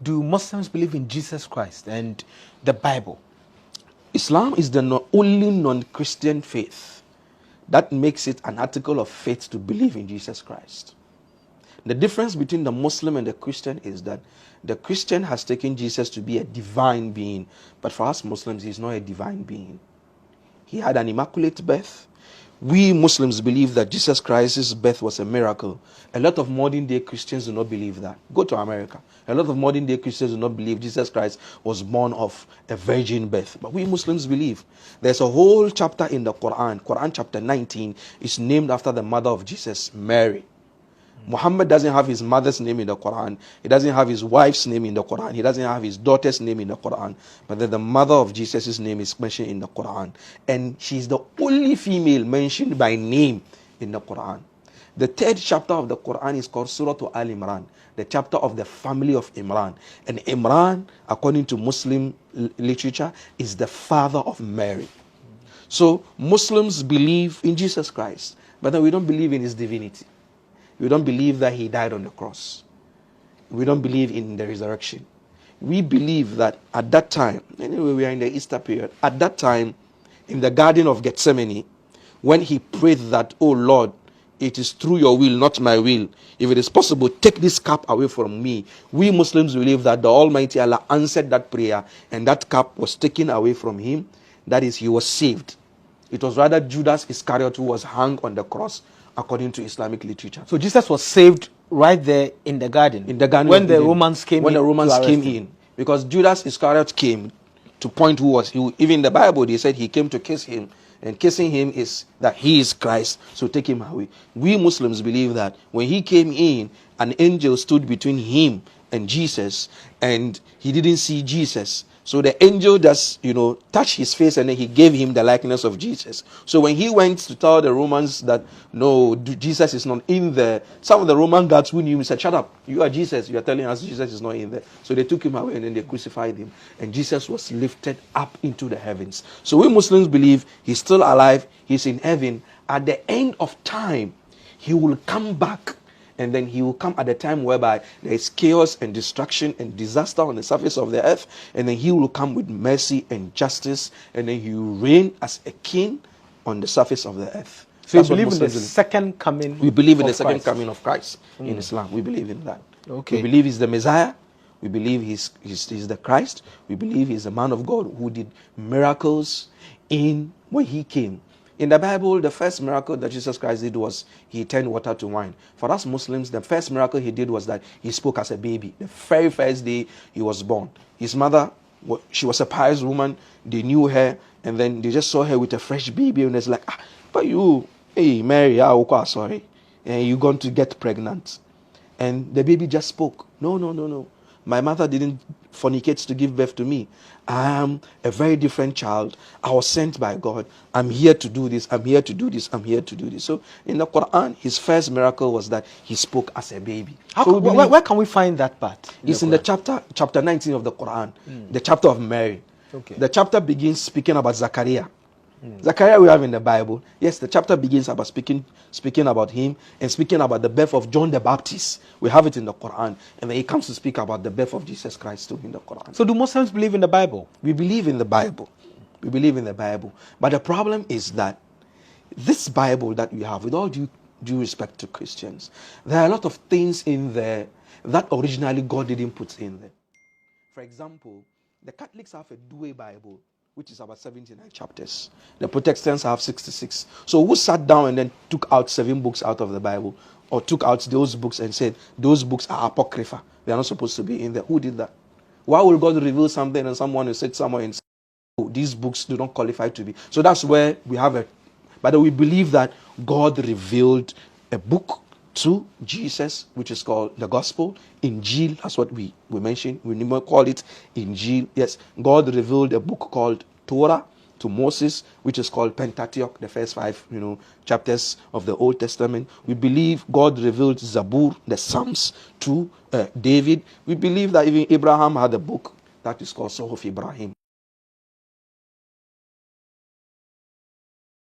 Do Muslims believe in Jesus Christ and the Bible? Islam is the only non-Christian faith that makes it an article of faith to believe in Jesus Christ. The difference between the Muslim and the Christian is that the Christian has taken Jesus to be a divine being, but for us Muslims, he's not a divine being. He had an immaculate birth. We Muslims believe that Jesus Christ's birth was a miracle. A lot of modern day Christians do not believe that. Go to America. A lot of modern day Christians do not believe Jesus Christ was born of a virgin birth. But we Muslims believe. There's a whole chapter in the Quran. Quran chapter 19 is named after the mother of Jesus, Mary. Muhammad doesn't have his mother's name in the Quran. He doesn't have his wife's name in the Quran. He doesn't have his daughter's name in the Quran. But then the mother of Jesus' name is mentioned in the Quran. And she's the only female mentioned by name in the Quran. The third chapter of the Quran is called Surah Al Imran, the chapter of the family of Imran. And Imran, according to Muslim literature, is the father of Mary. So Muslims believe in Jesus Christ, but then we don't believe in his divinity. We don't believe that he died on the cross. We don't believe in the resurrection. We believe that at that time, anyway, we are in the Easter period, at that time, in the Garden of Gethsemane, when he prayed that, "Oh Lord, it is through your will, not my will. If it is possible, take this cup away from me." We Muslims believe that the Almighty Allah answered that prayer, and that cup was taken away from him. That is, he was saved. It was rather Judas Iscariot who was hung on the cross, according to Islamic literature. So Jesus was saved right there in the garden. In the garden when the Romans came in. When the Romans came in, because Judas Iscariot came to point who was he. Even in the Bible, they said he came to kiss him, and kissing him is that he is Christ. So take him away. We Muslims believe that when he came in, an angel stood between him and Jesus, and he didn't see Jesus. So the angel just, touched his face, and then he gave him the likeness of Jesus. So when he went to tell the Romans that, no, Jesus is not in there, some of the Roman guards who knew him said, "Shut up, you are Jesus. You are telling us Jesus is not in there." So they took him away, and then they crucified him. And Jesus was lifted up into the heavens. So we Muslims believe he's still alive. He's in heaven. At the end of time, he will come back. And then he will come at a time whereby there is chaos and destruction and disaster on the surface of the earth. And then he will come with mercy and justice. And then he will reign as a king on the surface of the earth. So you believe in the second coming? We believe in the second coming of Christ in Islam. We believe in that. Okay. We believe he's the Messiah. We believe he's the Christ. We believe he's a man of God who did miracles when he came. In the Bible, the first miracle that Jesus Christ did was he turned water to wine. For us Muslims, the first miracle he did was that he spoke as a baby. The very first day he was born. His mother, she was a pious woman. They knew her, and then they just saw her with a fresh baby, and it's like, but you, hey, Mary, sorry, and you're going to get pregnant. And the baby just spoke. No. My mother didn't fornicate to give birth to me. I am a very different child. I was sent by God. I'm here to do this. I'm here to do this. I'm here to do this. So in the Quran, his first miracle was that he spoke as a baby. Where can we find that part? It's in the chapter 19 of the Quran, the chapter of Mary. Okay. The chapter begins speaking about Zachariah. Zachariah we have in the Bible. Yes, the chapter begins about speaking about him and speaking about the birth of John the Baptist. We have it in the Quran. And then he comes to speak about the birth of Jesus Christ too in the Quran. So do Muslims believe in the Bible? We believe in the Bible. We believe in the Bible. But the problem is that this Bible that we have, with all due respect to Christians, there are a lot of things in there that originally God didn't put in there. For example, the Catholics have a Douay Bible, which is about 79 chapters. The Protestants have 66. So who sat down and then took out 7 books out of the Bible, or took out those books and said, those books are apocrypha, they are not supposed to be in there? Who did that? Why will God reveal something and someone will sit somewhere and say, oh, these books do not qualify to be? So that's where we have but we believe that God revealed a book to Jesus, which is called the Gospel. Injil, that's what we mentioned. We never call it Injil. Yes, God revealed a book called Torah to Moses, which is called Pentateuch, the first 5 chapters of the Old Testament. We believe God revealed Zabur, the Psalms, to David. We believe that even Abraham had a book that is called Sohuf Ibrahim.